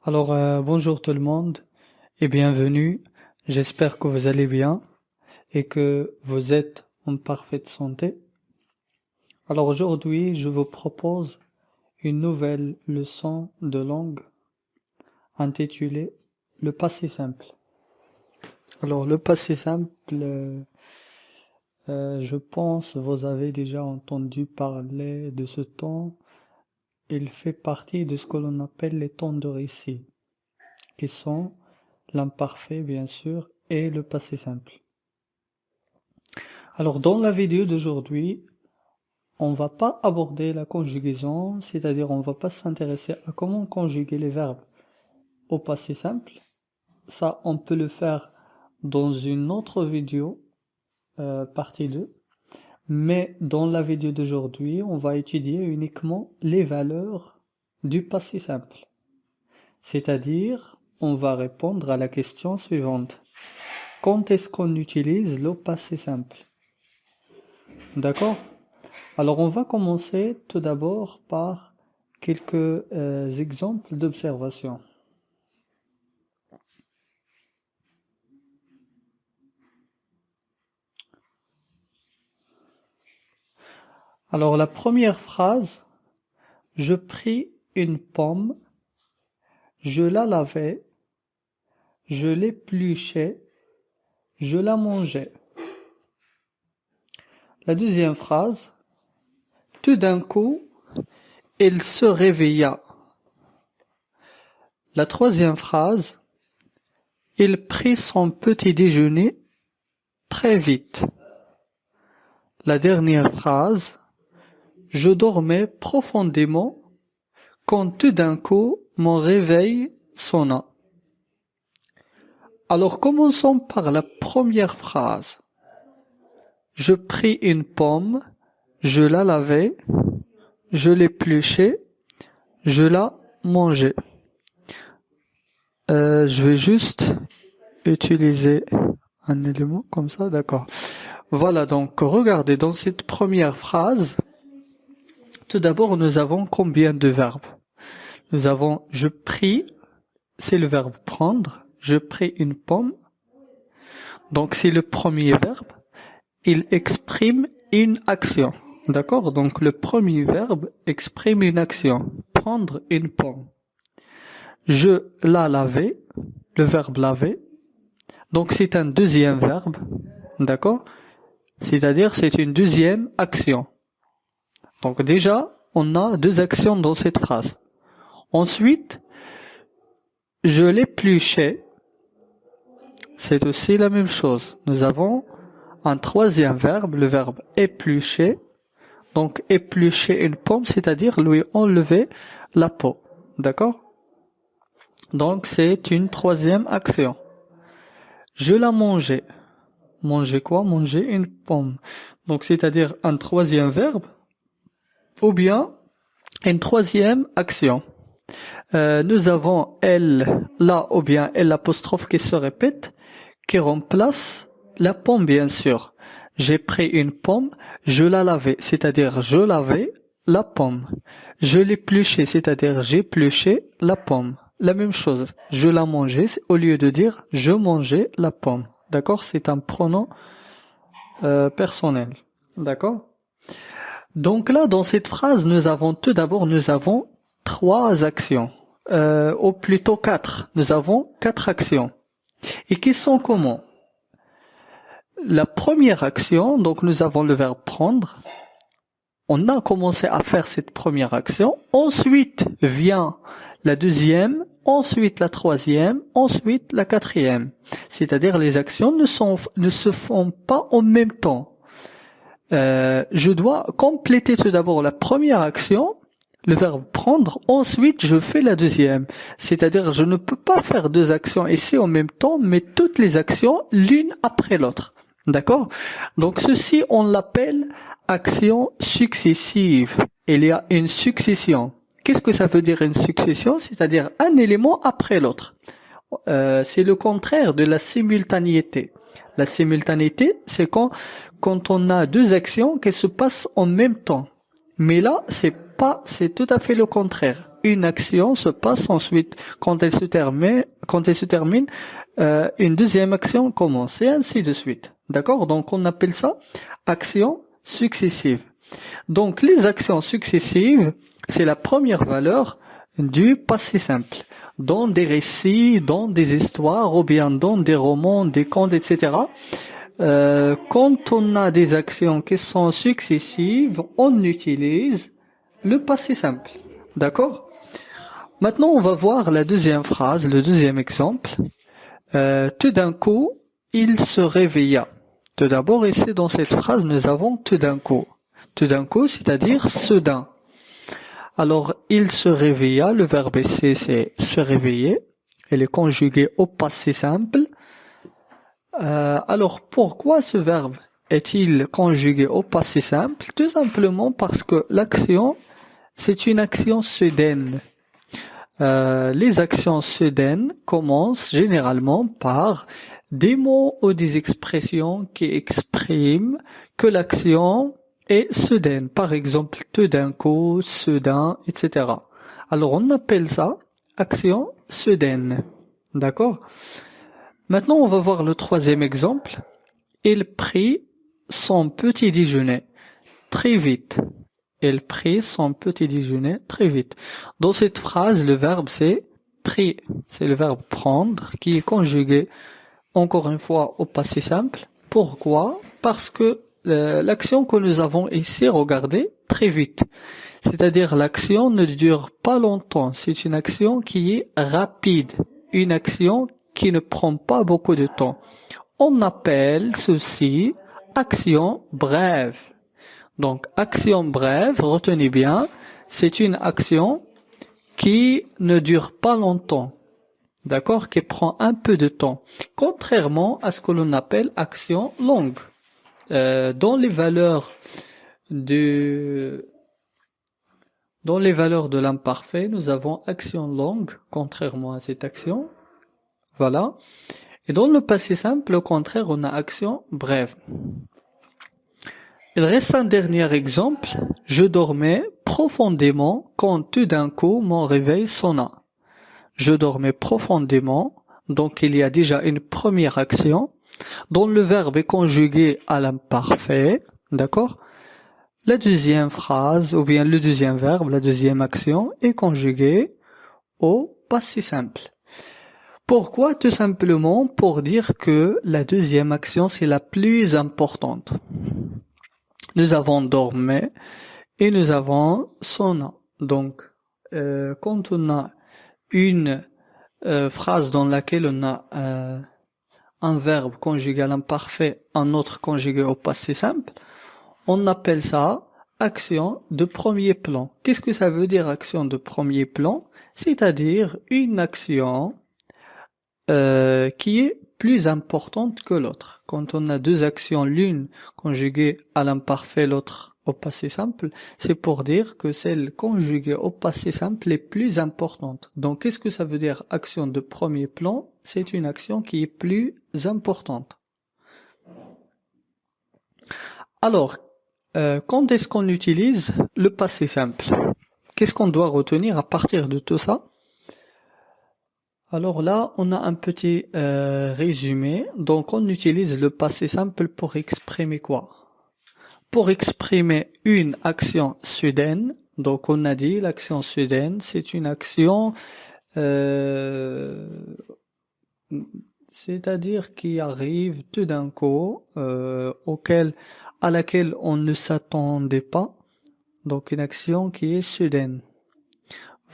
Bonjour tout le monde et bienvenue. J'espère que vous allez bien et que vous êtes en parfaite santé. Alors aujourd'hui, je vous propose une nouvelle leçon de langue intitulée le passé simple. Alors le passé simple, je pense vous avez déjà entendu parler de ce temps. Il fait partie de ce que l'on appelle les temps de récit, qui sont l'imparfait bien sûr et le passé simple. Alors dans la vidéo d'aujourd'hui, on va pas aborder la conjugaison, c'est-à-dire on va pas s'intéresser à comment conjuguer les verbes au passé simple. Ça, on peut le faire dans une autre vidéo, partie 2. Mais dans la vidéo d'aujourd'hui, on va étudier uniquement les valeurs du passé simple. C'est-à-dire, on va répondre à la question suivante. Quand est-ce qu'on utilise le passé simple? D'accord? Alors, on va commencer tout d'abord par quelques exemples d'observation. Alors, la première phrase, je pris une pomme, je la lavai, je l'épluchai, je la mangeai. La deuxième phrase, tout d'un coup, il se réveilla. La troisième phrase, il prit son petit déjeuner très vite. La dernière phrase, je dormais profondément quand tout d'un coup mon réveil sonna. Alors commençons par la première phrase. Je pris une pomme, je la lavai, je l'épluchai, je la mangeai. Je vais juste utiliser un élément comme ça, d'accord. Voilà, donc regardez, dans cette première phrase, tout d'abord nous avons combien de verbes? Nous avons je pris, c'est le verbe prendre, je pris une pomme, donc c'est le premier verbe, il exprime une action, d'accord? Donc le premier verbe exprime une action, prendre une pomme. Je la lavai, le verbe laver, donc c'est un deuxième verbe, d'accord? C'est-à-dire c'est une deuxième action. Donc déjà, on a deux actions dans cette phrase. Ensuite, je l'épluchai, c'est aussi la même chose. Nous avons un troisième verbe, le verbe éplucher. Donc éplucher une pomme, c'est-à-dire lui enlever la peau. D'accord? Donc c'est une troisième action. Je la mangeai. Manger quoi? Manger une pomme. Donc c'est-à-dire un troisième verbe ou bien une troisième action. Nous avons elle, là ou bien elle l'apostrophe qui se répète, qui remplace la pomme bien sûr. J'ai pris une pomme, je la lavai, c'est-à-dire je lavai la pomme. Je l'épluchai, c'est-à-dire j'épluchai la pomme. La même chose, je la mangeais, au lieu de dire je mangeais la pomme. D'accord? C'est un pronom personnel. D'accord? Donc là, dans cette phrase, nous avons trois actions. Ou plutôt quatre. Nous avons quatre actions. Et qui sont comment? La première action, donc nous avons le verbe prendre. On a commencé à faire cette première action. Ensuite vient la deuxième, ensuite la troisième, ensuite la quatrième. C'est-à-dire les actions ne se font pas en même temps. Je dois compléter tout d'abord la première action, le verbe prendre, ensuite je fais la deuxième. C'est-à-dire je ne peux pas faire deux actions ici en même temps, mais toutes les actions l'une après l'autre. D'accord? Donc ceci on l'appelle action successive. Il y a une succession. Qu'est-ce que ça veut dire une succession? C'est-à-dire un élément après l'autre. C'est le contraire de la simultanéité. La simultanéité, c'est quand on a deux actions qui se passent en même temps. Mais là, c'est tout à fait le contraire. une action se passe ensuite. Quand elle se termine, une deuxième action commence et ainsi de suite. D'accord? Donc on appelle ça action successive. Donc les actions successives, c'est la première valeur du passé simple. Dans des récits, dans des histoires ou bien dans des romans, des contes, etc. Quand on a des actions qui sont successives, on utilise le passé simple. D'accord? Maintenant, on va voir la deuxième phrase, le deuxième exemple. Tout d'un coup, il se réveilla. Tout d'abord, ici, dans cette phrase, nous avons tout d'un coup. Tout d'un coup, c'est-à-dire soudain. Alors, il se réveilla, le verbe ici, c'est se réveiller. Elle est conjuguée au passé simple. Alors, pourquoi ce verbe est-il conjugué au passé simple? Tout simplement parce que l'action, c'est une action soudaine. Les actions soudaines commencent généralement par des mots ou des expressions qui expriment que l'action est soudaine. Par exemple, tout d'un coup, soudain, etc. Alors, on appelle ça action soudaine. D'accord? Maintenant, on va voir le troisième exemple. Il prit son petit déjeuner très vite. Il prit son petit déjeuner très vite. Dans cette phrase, le verbe c'est pris. C'est le verbe prendre qui est conjugué encore une fois au passé simple. Pourquoi? Parce que l'action que nous avons ici, regardez, très vite. C'est-à-dire l'action ne dure pas longtemps. C'est une action qui est rapide. Une action qui ne prend pas beaucoup de temps. On appelle ceci action brève. Donc, action brève, retenez bien, c'est une action qui ne dure pas longtemps. D'accord? Qui prend un peu de temps. Contrairement à ce que l'on appelle action longue. Dans les valeurs de l'imparfait, nous avons action longue, contrairement à cette action. Voilà. Et dans le passé simple, au contraire, on a action brève. Il reste un dernier exemple. Je dormais profondément quand tout d'un coup mon réveil sonna. Je dormais profondément, donc il y a déjà une première action dont le verbe est conjugué à l'imparfait, d'accord? La deuxième phrase, ou bien le deuxième verbe, la deuxième action est conjuguée au passé simple. Pourquoi? Tout simplement pour dire que la deuxième action c'est la plus importante. Nous avons dormi et nous avons sonna. Donc, quand on a une phrase dans laquelle on a un verbe conjugué à l'imparfait, un autre conjugué au passé simple, on appelle ça action de premier plan. Qu'est-ce que ça veut dire action de premier plan? C'est-à-dire une action qui est plus importante que l'autre. Quand on a deux actions, l'une conjuguée à l'imparfait, l'autre au passé simple, c'est pour dire que celle conjuguée au passé simple est plus importante. Donc, qu'est-ce que ça veut dire action de premier plan? C'est une action qui est plus importante. Alors, quand est-ce qu'on utilise le passé simple? Qu'est-ce qu'on doit retenir à partir de tout ça? Alors là, on a un petit résumé. Donc, on utilise le passé simple pour exprimer quoi? Pour exprimer une action soudaine. Donc, on a dit l'action soudaine, c'est une action, c'est-à-dire qui arrive tout d'un coup, à laquelle on ne s'attendait pas. Donc, une action qui est soudaine.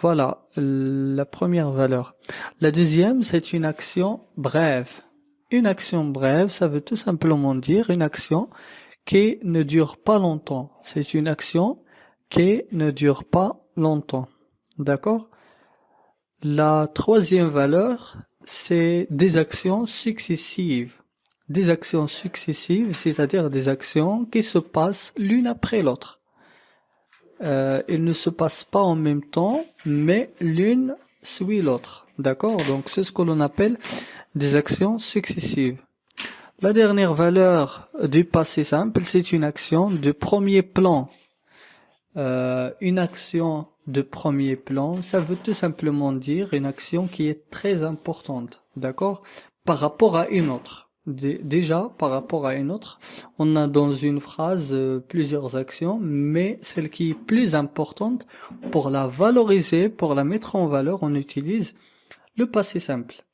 Voilà, la première valeur. La deuxième, c'est une action brève. Une action brève, ça veut tout simplement dire une action qui ne dure pas longtemps. C'est une action qui ne dure pas longtemps. D'accord? La troisième valeur, c'est des actions successives. Des actions successives, c'est-à-dire des actions qui se passent l'une après l'autre. Ils ne se passent pas en même temps, mais l'une suit l'autre. D'accord? Donc, c'est ce que l'on appelle des actions successives. La dernière valeur du passé simple, c'est une action de premier plan. Une action de premier plan, ça veut tout simplement dire une action qui est très importante, d'accord? Par rapport à une autre. Déjà, par rapport à une autre, on a dans une phrase plusieurs actions, mais celle qui est plus importante, pour la valoriser, pour la mettre en valeur, on utilise le passé simple.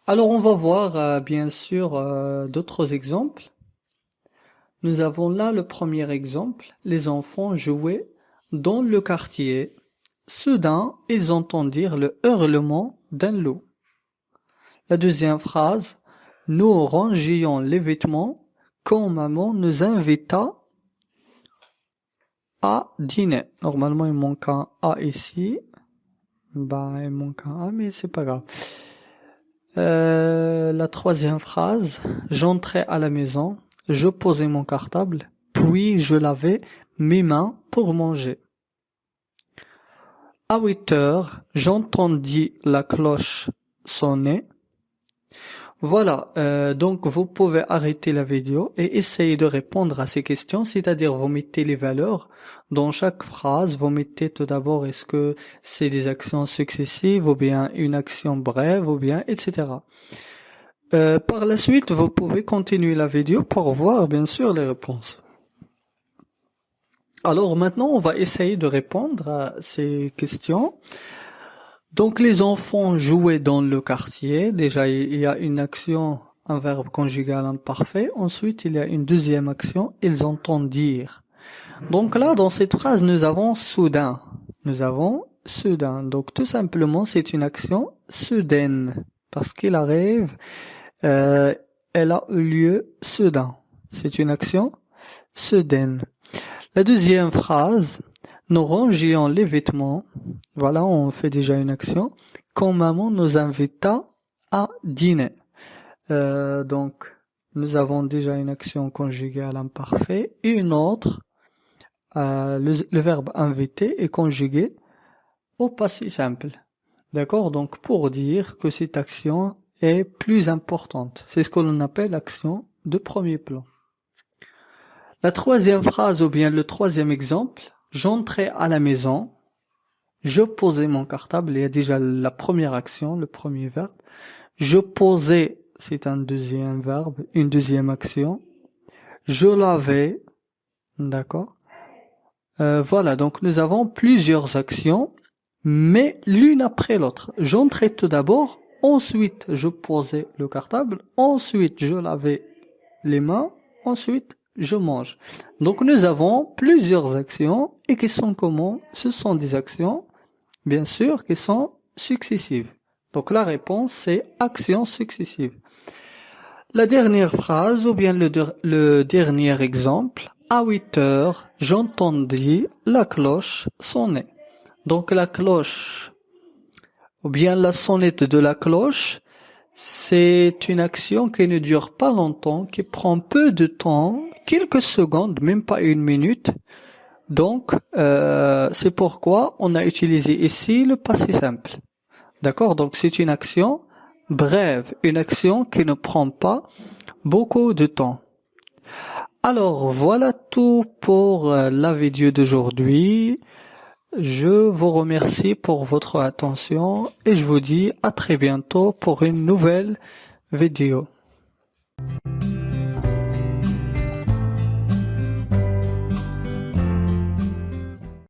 Alors on va voir bien sûr d'autres exemples. Nous avons là le premier exemple. Les enfants jouaient dans le quartier. Soudain, ils entendirent le hurlement d'un loup. La deuxième phrase, nous rangions les vêtements quand maman nous invita à dîner. Normalement, il manque un A ici. Il manque un A, mais c'est pas grave. La troisième phrase, j'entrais à la maison, je posais mon cartable, puis je lavais mes mains pour manger. À 8 heures, j'entendis la cloche sonner. Voilà, donc vous pouvez arrêter la vidéo et essayer de répondre à ces questions, c'est-à-dire vous mettez les valeurs dans chaque phrase, vous mettez tout d'abord est-ce que c'est des actions successives ou bien une action brève ou bien etc. Par la suite, vous pouvez continuer la vidéo pour voir bien sûr les réponses. Alors maintenant, on va essayer de répondre à ces questions. Donc les enfants jouaient dans le quartier. Déjà, il y a une action, un verbe conjugal imparfait. Ensuite, il y a une deuxième action, ils entendirent. Donc là, dans cette phrase, nous avons soudain. Nous avons soudain. Donc tout simplement, c'est une action soudaine. Parce qu'il arrive, elle a eu lieu soudain. C'est une action soudaine. La deuxième phrase, nous rangions les vêtements. Voilà, on fait déjà une action. Quand maman nous invita à dîner. Donc, nous avons déjà une action conjugale imparfaite et une autre. Le verbe inviter est conjugué au passé simple. D'accord? Donc, pour dire que cette action est plus importante. C'est ce que l'on appelle l'action de premier plan. La troisième phrase ou bien le troisième exemple, j'entrais à la maison, je posais mon cartable, il y a déjà la première action, le premier verbe. Je posais, c'est un deuxième verbe, une deuxième action. Je lavais, d'accord. Voilà, donc nous avons plusieurs actions, mais l'une après l'autre. J'entrais tout d'abord, ensuite je posais le cartable, ensuite je lavais les mains, ensuite je mange. Donc nous avons plusieurs actions et qui sont comment? Ce sont des actions, bien sûr, qui sont successives. Donc la réponse c'est action successive. La dernière phrase ou bien le dernier exemple, à 8 heures, j'entendis la cloche sonner. Donc la cloche ou bien la sonnette de la cloche, c'est une action qui ne dure pas longtemps, qui prend peu de temps, quelques secondes, même pas une minute. Donc, c'est pourquoi on a utilisé ici le passé simple. D'accord? Donc, c'est une action brève, une action qui ne prend pas beaucoup de temps. Alors, voilà tout pour la vidéo d'aujourd'hui. Je vous remercie pour votre attention et je vous dis à très bientôt pour une nouvelle vidéo.